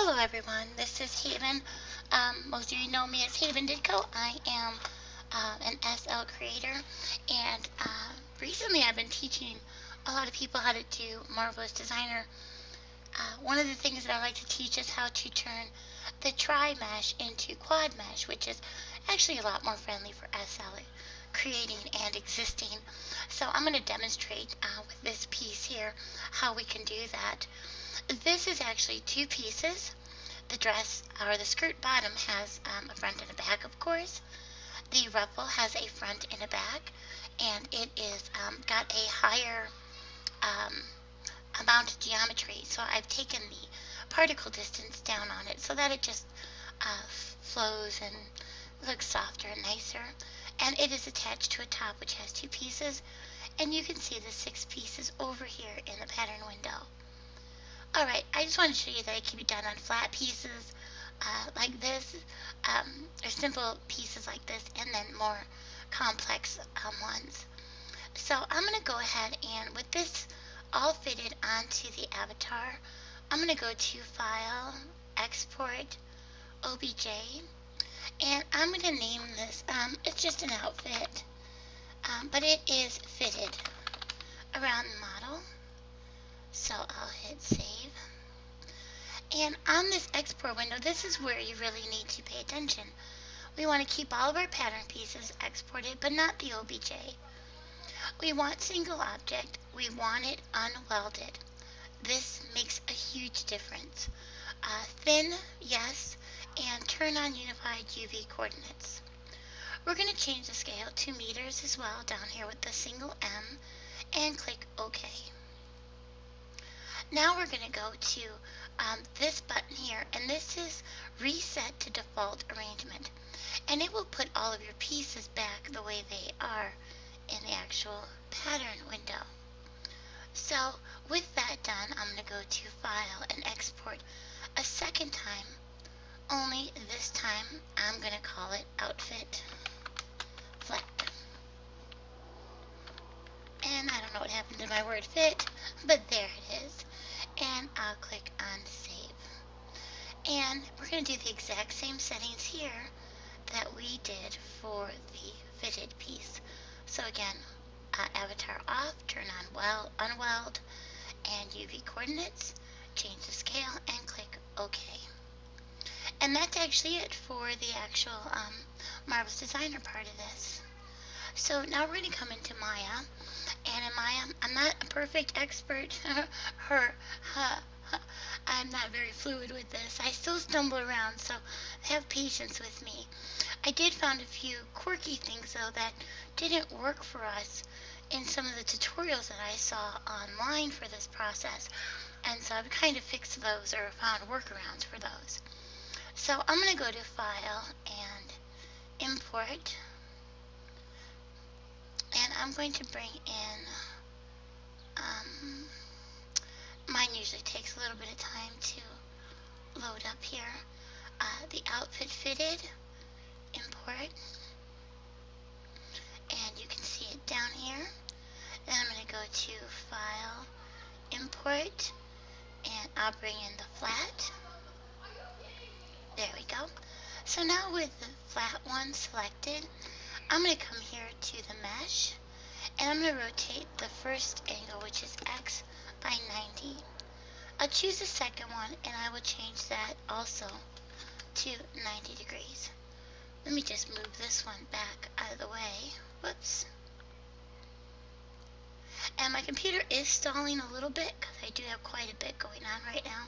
Hello everyone, this is Haven. Most of you know me as Haven Ditko. I am an SL creator, and recently I've been teaching a lot of people how to do Marvelous Designer. One of the things that I like to teach is how to turn the tri-mesh into quad mesh, which is actually a lot more friendly for SL creating and existing. So I'm going to demonstrate with this piece here how we can do that. This is actually two pieces. The dress, or the skirt bottom, has a front and a back, of course. The ruffle has a front and a back, and it is got a higher um, amount of geometry. So I've taken the particle distance down on it so that it just flows and looks softer and nicer. And it is attached to a top which has two pieces, and you can see the 6 pieces over here in the pattern window. Alright, I just want to show you that it can be done on flat pieces like this, or simple pieces like this, and then more complex ones. So I'm going to go ahead and, with this all fitted onto the avatar, I'm going to go to File, Export, OBJ, and I'm going to name this, it's just an outfit, but it is fitted around the model. So I'll hit save. And on this export window, this is where you really need to pay attention. We want to keep all of our pattern pieces exported, but not the OBJ. We want single object. We want it unwelded. This makes a huge difference. Thin, yes, and turn on unified UV coordinates. We're going to change the scale to meters as well down here with the single M, and click OK. Now we're going to go to this button here, and this is Reset to Default Arrangement. And it will put all of your pieces back the way they are in the actual pattern window. So with that done, I'm going to go to File and Export a second time, only this time I'm going to call it Outfit Flat. And I don't know what happened to my word fit, but there it is. And I'll click on Save. And we're going to do the exact same settings here that we did for the fitted piece. So again, avatar off, turn on unweld, and UV coordinates, change the scale, and click OK. And that's actually it for the actual Marvelous Designer part of this. So now we're going to come into Maya. And in Maya, I'm not a perfect expert. I'm not very fluid with this. I still stumble around, so have patience with me. I did find a few quirky things, though, that didn't work for us in some of the tutorials that I saw online for this process. And so I've kind of fixed those, or found workarounds for those. So I'm going to go to File and Import. And I'm going to bring in, mine usually takes a little bit of time to load up here, the outfit fitted, import, and you can see it down here. Then I'm going to go to File, Import, and I'll bring in the flat. There we go. So now with the flat one selected, I'm going to come here to the mesh, and I'm going to rotate the first angle, which is X by 90. I'll choose the second one, and I will change that also to 90 degrees. Let me just move this one back out of the way. Whoops. And my computer is stalling a little bit, because I do have quite a bit going on right now.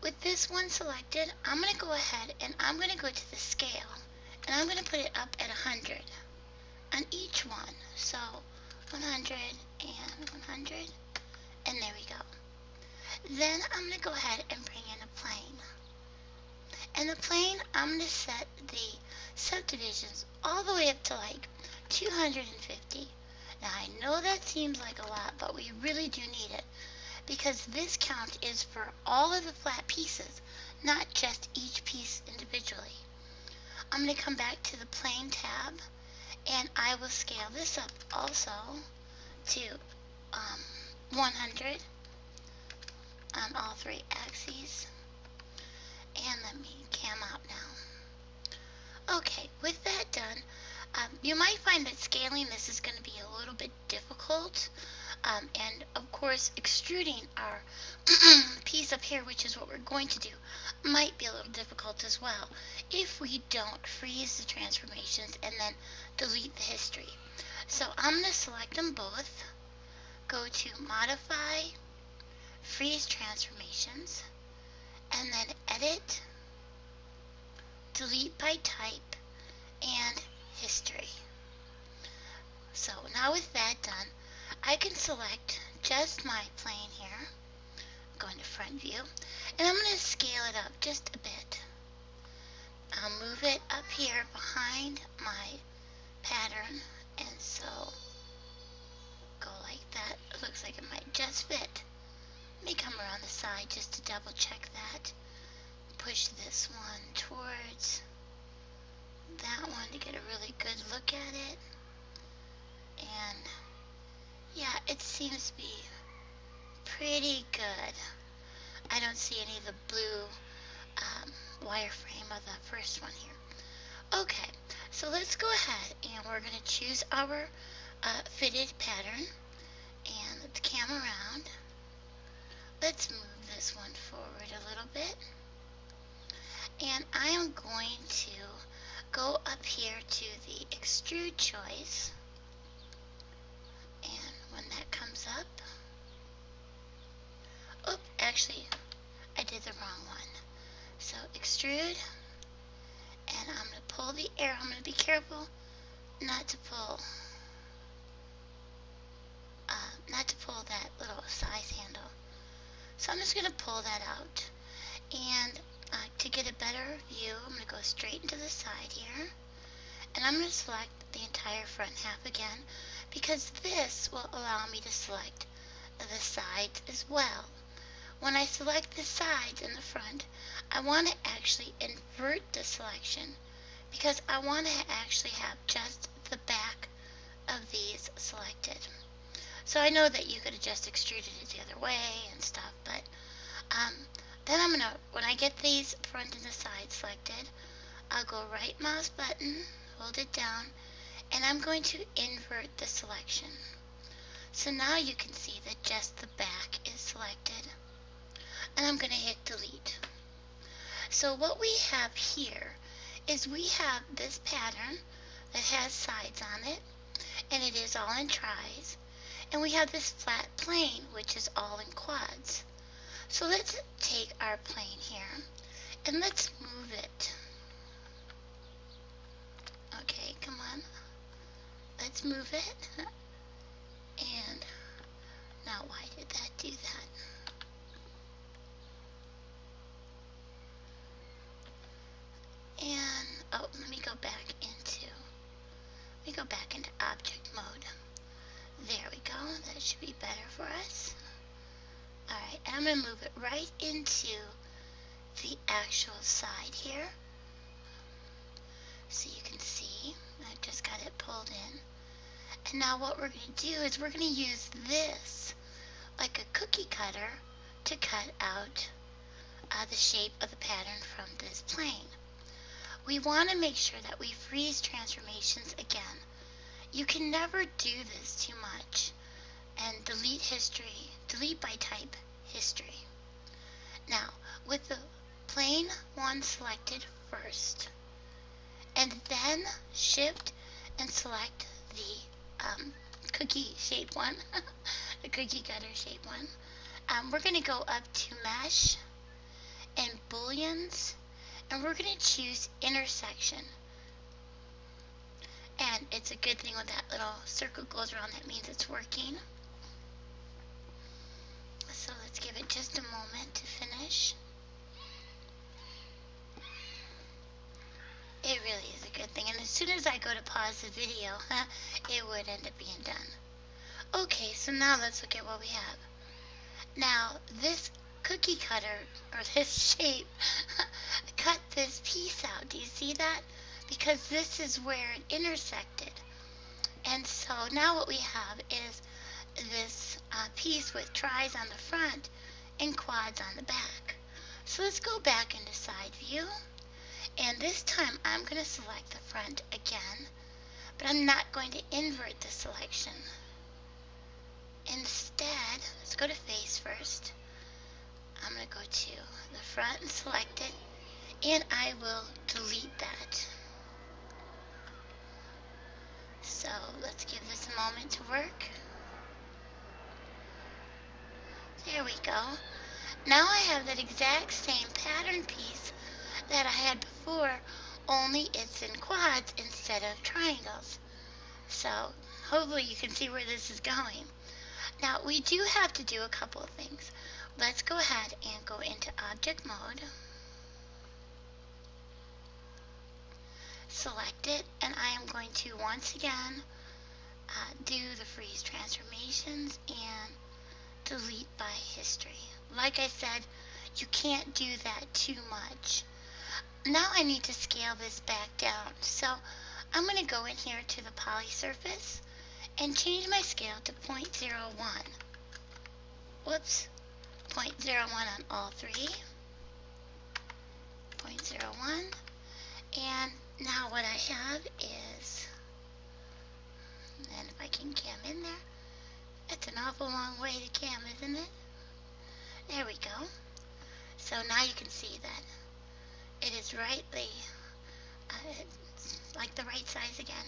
With this one selected, I'm going to go ahead and I'm going to go to the scale, and I'm going to put it up at 100 on each one. So 100 and 100, and there we go. Then I'm going to go ahead and bring in a plane. And the plane, I'm going to set the subdivisions all the way up to like 250. Now I know that seems like a lot, but we really do need it, because this count is for all of the flat pieces, not just each piece individually. I'm going to come back to the plane tab, and I will scale this up also to 100 on all 3 axes. let me cam out now. Okay, with that done, you might find that scaling this is going to be a little bit difficult. And of course, extruding our piece up here, which is what we're going to do, might be a little difficult as well if we don't freeze the transformations and then delete the history. So I'm going to select them both, go to Modify, Freeze Transformations, and then Edit, Delete by Type, and History. So now with that done, I can select just my plane here, going to front view, and I'm going to scale it up just a bit. I'll move it up here behind my pattern, and so go like that. It looks like it might just fit. Let me come around the side just to double check that. Push this one towards that one to get a really good look at it. And yeah, it seems to be pretty good. I don't see any of the blue wireframe of the first one here. Okay, so let's go ahead and we're going to choose our fitted pattern, and let's cam around. Let's move this one forward a little bit, and I am going to go up here to the extrude choice, and when that comes up, oh, actually I did the wrong one. So extrude, and I'm going to pull the arrow. I'm going to be careful not to pull that little size handle. So I'm just going to pull that out, and to get a better view, I'm going to go straight into the side here, and I'm going to select the entire front half again, because this will allow me to select the sides as well. When I select the sides in the front, I want to actually invert the selection, because I want to actually have just the back of these selected. So I know that you could have just extruded it the other way and stuff, but then I'm gonna, when I get these front and the side selected, I'll go right mouse button, hold it down, and I'm going to invert the selection. So now you can see that just the back is selected, and I'm going to hit delete. So what we have here is we have this pattern that has sides on it, and it is all in tris, and we have this flat plane which is all in quads. So let's take our plane here and let's move it. Okay, come on, let's move it. And now why did that do that? And oh, let me go back into object mode. There we go. That should be better for us. Alright, I'm going to move it right into the actual side here. So you can see, I just got it pulled in. And now what we're going to do is we're going to use this, like a cookie cutter, to cut out the shape of the pattern from this plane. We want to make sure that we freeze transformations again. You can never do this too much. And delete history, delete by type history. Now, with the plane one selected first, and then shift and select the cookie shape one, the cookie cutter shape one, we're going to go up to mesh and booleans, and we're going to choose intersection. And it's a good thing when that little circle goes around, that means it's working. So let's give it just a moment to finish. It really is a good thing, and as soon as I go to pause the video, it would end up being done. Okay, so now let's look at what we have. Now, this cookie cutter, or this shape, cut this piece out. Do you see that? Because this is where it intersected. And so now what we have is this piece with tris on the front and quads on the back. so let's go back into side view. And this time I'm going to select the front again, but I'm not going to invert the selection. Instead, let's go to face first. I'm going to go to the front and select it, and I will delete that. So let's give this a moment to work. There we go. Now I have that exact same pattern piece that I had before, only it's in quads instead of triangles. So hopefully you can see where this is going. Now we do have to do a couple of things. Let's go ahead and go into object mode, select it, and I am going to once again do the freeze transformations and delete by history. Like I said, you can't do that too much. Now I need to scale this back down. So I'm going to go in here to the poly surface and change my scale to 0.01. Whoops, 0.01 on all three. 0.01. And now what I have is, and if I can cam in there, it's an awful long way to cam, isn't it? There we go. So now you can see that it is rightly, it's like the right size again.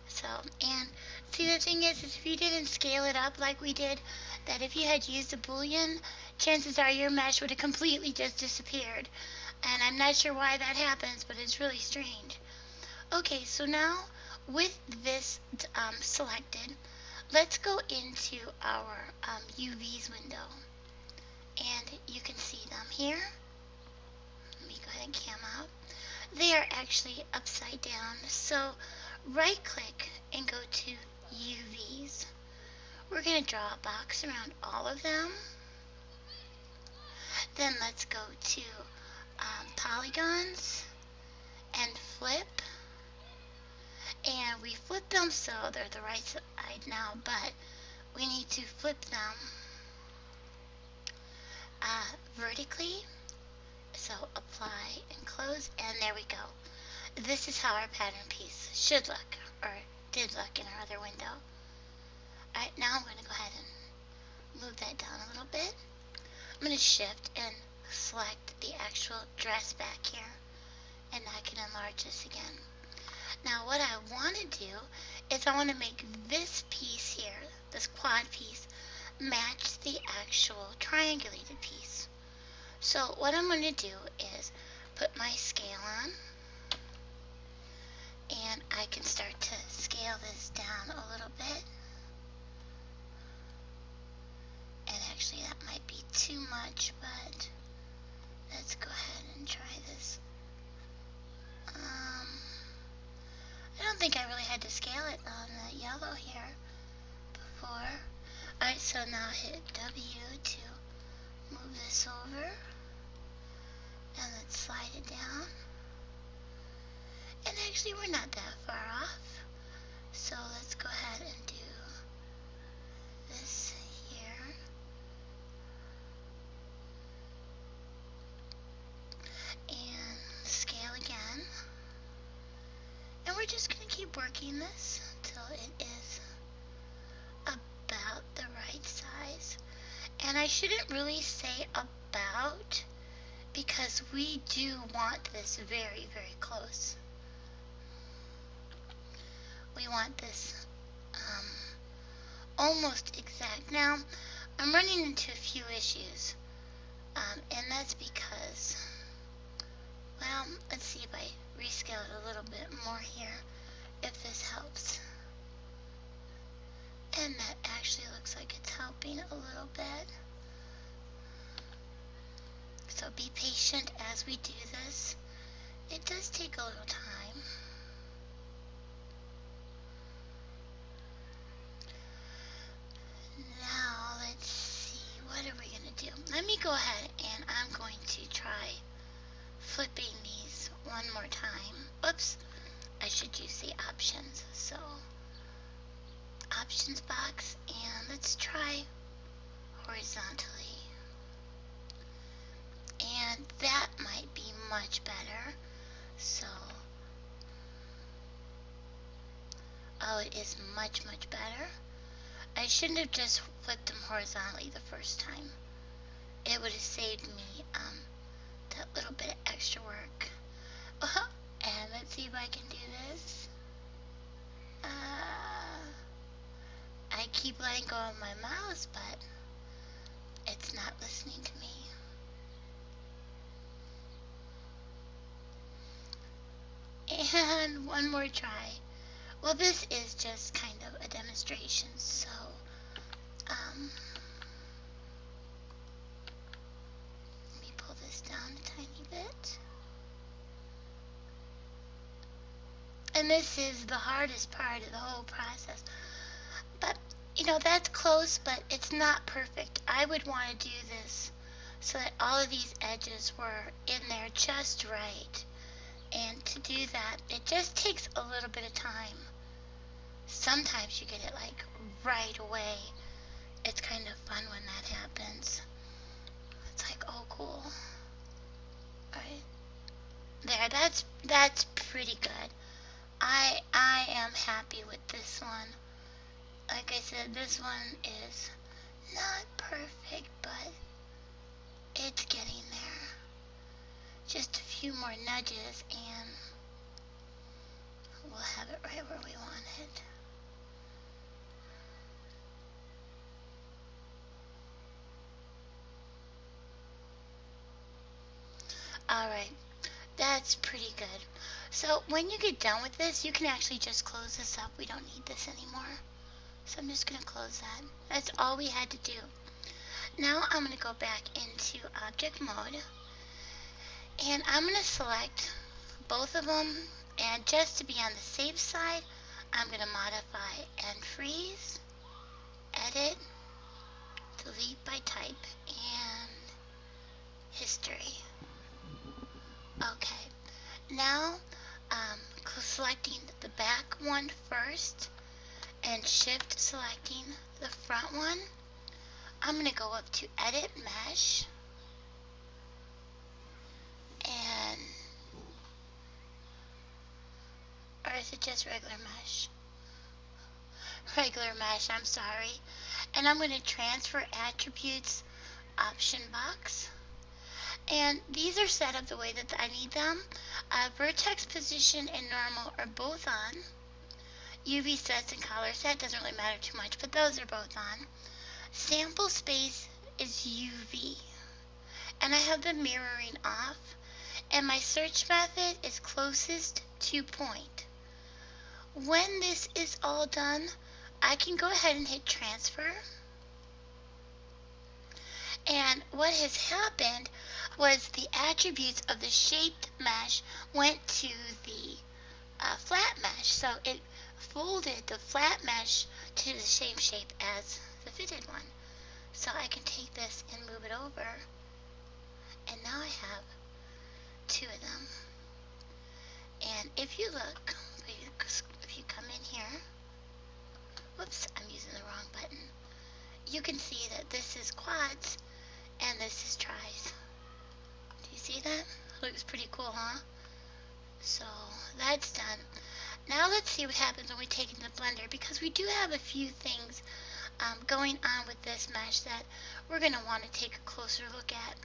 So, and see, the thing is if you didn't scale it up like we did, that if you had used a boolean, chances are your mesh would have completely just disappeared. And I'm not sure why that happens, but it's really strange. Okay, so now with this selected, let's go into our UVs window. And you can see them here. Let me go ahead and cam out. They are actually upside down. So right click and go to UVs. We're going to draw a box around all of them. Then let's go to polygons and flip. And we flip them so they're the right side now, but we need to flip them vertically. So apply and close, and there we go. This is how our pattern piece should look, or did look in our other window. Alright, now I'm going to go ahead and move that down a little bit. I'm going to shift and select the actual dress back here, and I can enlarge this again. Now what I want to do is I want to make this piece here, this quad piece, match the actual triangulated piece. So what I'm going to do is put my scale on, and I can start to scale this down a little bit. And actually that might be too much, but let's go ahead and try this. I don't think I really had to scale it on the yellow here before. Alright, so now hit W to move this over, and let's slide it down. And actually we're not that far off, so let's go ahead and do this here. And scale again. And we're just going to keep working this till it is about the right size. And I shouldn't really say about, because we do want this very, very close. We want this almost exact. Now, I'm running into a few issues, and that's because, well, let's see if I rescale it a little bit more here, if this helps. And that actually looks like it's helping a little bit. So be patient as we do this. It does take a little time. Now let's see, what are we going to do? Let me go ahead and I'm going to try flipping these one more time. Oops, I should use the options. So options box, and let's try horizontally. And much better. So, oh, it is much, much better. I shouldn't have just flipped them horizontally the first time. It would have saved me that little bit of extra work. And let's see if I can do this. I keep letting go of my mouse, but it's not listening to me. And one more try. Well, this is just kind of a demonstration, so let me pull this down a tiny bit. And this is the hardest part of the whole process. But, you know, that's close, but it's not perfect. I would want to do this so that all of these edges were in there just right. And to do that, it just takes a little bit of time. Sometimes you get it like right away. It's kind of fun when that happens. It's like, oh, cool. Alright. There, that's pretty good. I am happy with this one. Like I said, this one is not perfect, but it's getting there. Just a few more nudges and we'll have it right where we want it. Alright, that's pretty good. So when you get done with this, you can actually just close this up. We don't need this anymore. So I'm just going to close that. That's all we had to do. Now I'm going to go back into object mode. And I'm going to select both of them. And just to be on the safe side, I'm going to modify and freeze, edit, delete by type, and history. Okay. Now, selecting the back one first and shift selecting the front one. I'm going to go up to edit mesh and, or is it just regular mesh? Regular mesh, I'm sorry. And I'm going to transfer attributes option box. And these are set up the way that I need them. Vertex position and normal are both on. UV sets and color set doesn't really matter too much, but those are both on. Sample space is UV. And I have the mirroring off. And my search method is closest to point. When this is all done, I can go ahead and hit transfer. And what has happened was the attributes of the shaped mesh went to the flat mesh. So it folded the flat mesh to the same shape as the fitted one. So I can take this and move it over. And now I have two of them. And if you look, if you come in here, whoops, I'm using the wrong button. You can see that this is quads and this is tris. Do you see that? Looks pretty cool, huh? So that's done. Now let's see what happens when we take it in the blender, because we do have a few things going on with this mesh that we're going to want to take a closer look at.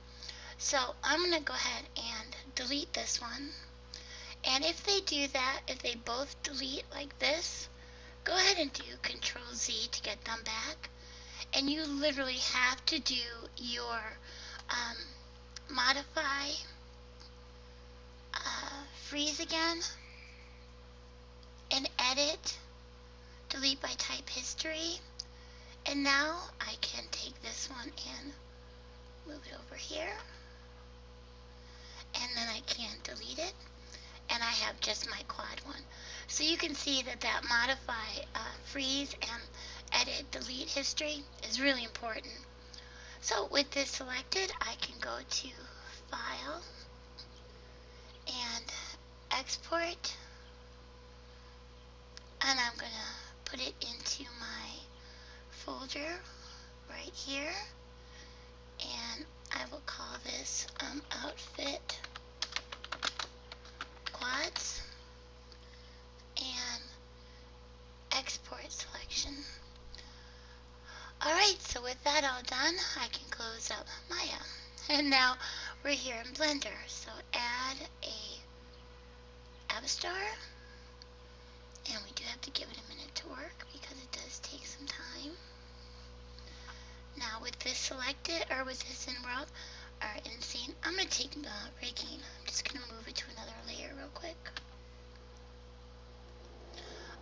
So I'm going to go ahead and delete this one. And if they do that, if they both delete like this, go ahead and do Control Z to get them back. And you literally have to do your modify, freeze again, and edit, delete by type history. And now I can take this one and move it over here. And then I can delete it. And I have just my quad one. So you can see that that modify, freeze, and edit, delete history is really important. So with this selected, I can go to File and Export. And I'm going to put it into my folder right here. And I will call this outfit that all done, I can close up Maya. And now we're here in Blender. So add a Avastar. And we do have to give it a minute to work because it does take some time. Now with this selected, or with this in world, or in scene, I'm going to take the rigging. I'm just going to move it to another layer real quick.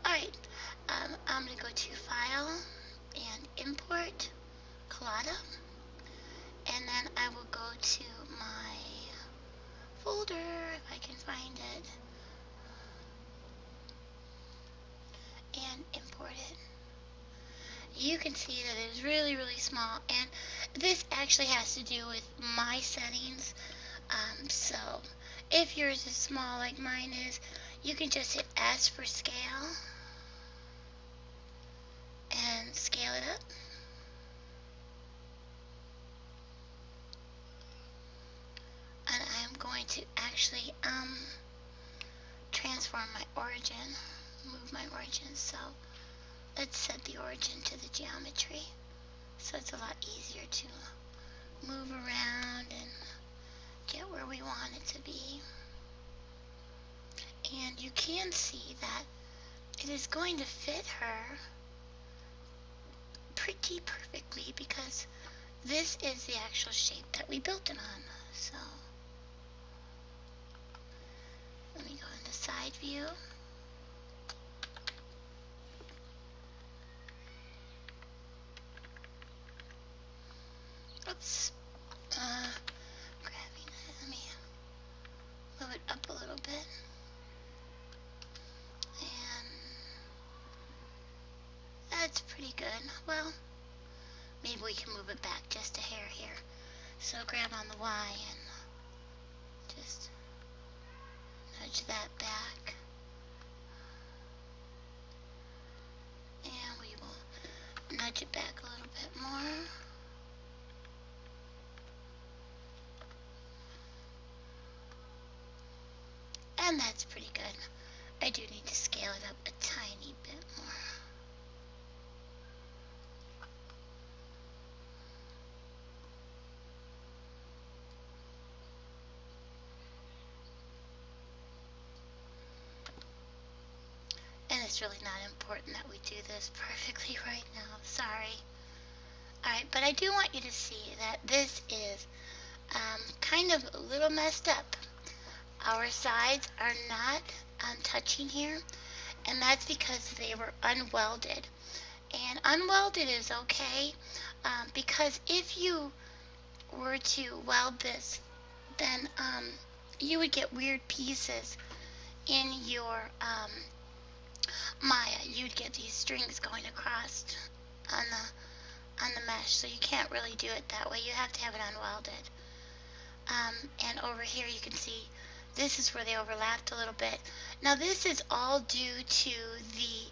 Alright, I'm going to go to File and Import Collada. And then I will go to my folder, if I can find it, and import it. You can see that it is really, really small, and this actually has to do with my settings. So if yours is small like mine is, you can just hit S for scale and scale it up. And I'm going to actually transform my origin, move my origin. So let's set the origin to the geometry, so it's a lot easier to move around and get where we want it to be. And you can see that it is going to fit her pretty perfectly because this is the actual shape that we built it on. So let me go into side view. Oops. Grabbing it. Let me move it up a little bit. And that's pretty good. Well, maybe we can move it back just a hair here. So grab on the Y and just nudge that back. And we will nudge it back a little bit more. And that's pretty good. I do need to scale it up a tiny bit more. And it's really not important that we do this perfectly right now. Sorry. Alright, but I do want you to see that this is kind of a little messed up. Our sides are not touching here, and that's because they were unwelded. And unwelded is okay, because if you were to weld this, then you would get weird pieces in your Maya. You'd get these strings going across on the mesh, so you can't really do it that way. You have to have it unwelded. And over here you can see this is where they overlapped a little bit. Now this is all due to the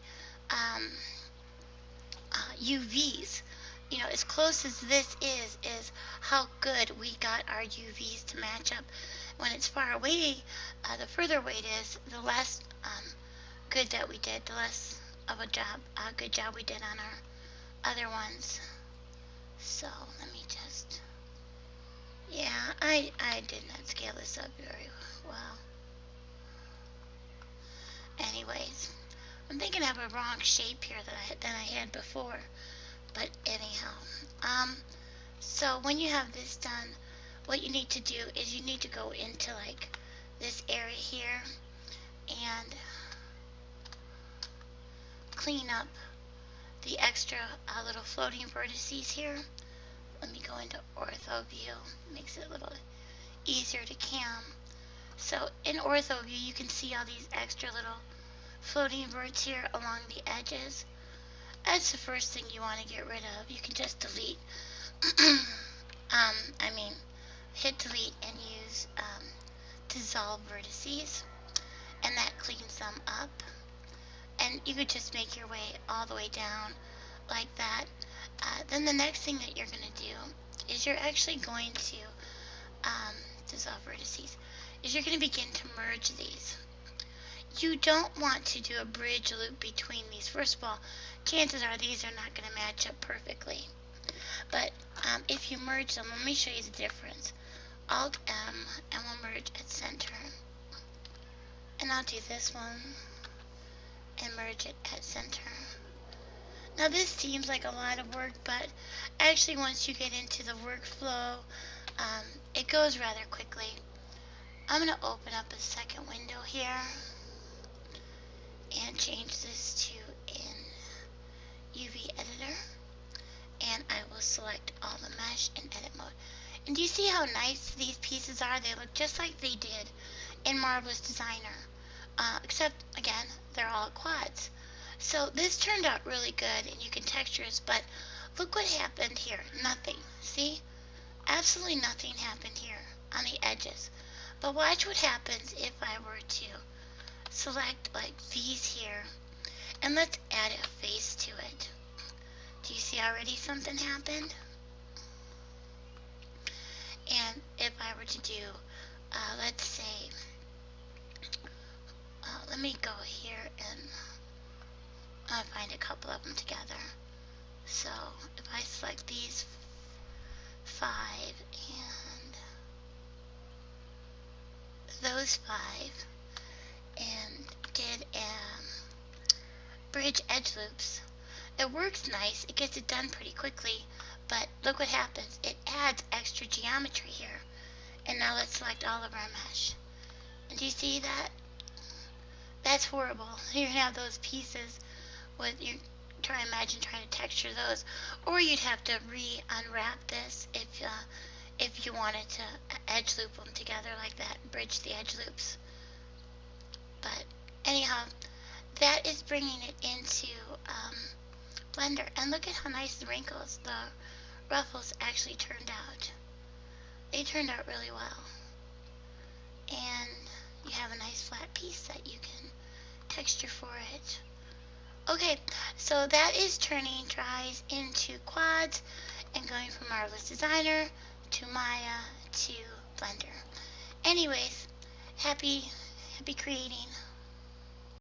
UVs. You know, as close as this is how good we got our UVs to match up. When it's far away, the further away it is, the less good that we did, the less of a good job we did on our other ones. So let me just, yeah, I did not scale this up very well. Anyways, I'm thinking I have a wrong shape here than I had before. But anyhow, so when you have this done, what you need to do is you need to go into like this area here and clean up the extra little floating vertices here. Let me go into ortho view. Makes it a little easier to cam. So in ortho view, you can see all these extra little floating verts here along the edges. That's the first thing you want to get rid of. You can just delete, hit delete and use dissolve vertices, and that cleans them up. And you could just make your way all the way down like that. Then the next thing that you're going to do is you're actually going to dissolve vertices. Is you're going to begin to merge these. You don't want to do a bridge loop between these. First of all, chances are these are not going to match up perfectly. But if you merge them, let me show you the difference. Alt M, and we'll merge at center. And I'll do this one and merge it at center. Now this seems like a lot of work, but actually once you get into the workflow, it goes rather quickly. I'm going to open up a second window here and change this to in UV editor, and I will select all the mesh in edit mode. And do you see how nice these pieces are? They look just like they did in Marvelous Designer, except again they're all quads. So this turned out really good, and you can texture this, but look what happened here. Nothing. See? Absolutely nothing happened here on the edges. But watch what happens if I were to select like these here, and let's add a face to it. Do you see already something happened? And if I were to do, let's say, let me go here and I'll find a couple of them together. So if I select these 5 and those 5 and did bridge edge loops, it works nice. It gets it done pretty quickly, but look what happens. It adds extra geometry here. And now let's select all of our mesh. And do you see that? That's horrible. You're gonna have those pieces with your imagine trying to texture those, or you'd have to unwrap this if you wanted to edge loop them together like that, bridge the edge loops. But anyhow, that is bringing it into Blender, and look at how nice the wrinkles, the ruffles actually turned out. They turned out really well, and you have a nice flat piece that you can texture for it. Okay, so that is turning tries into quads and going from Marvelous Designer to Maya to Blender. Anyways, happy creating.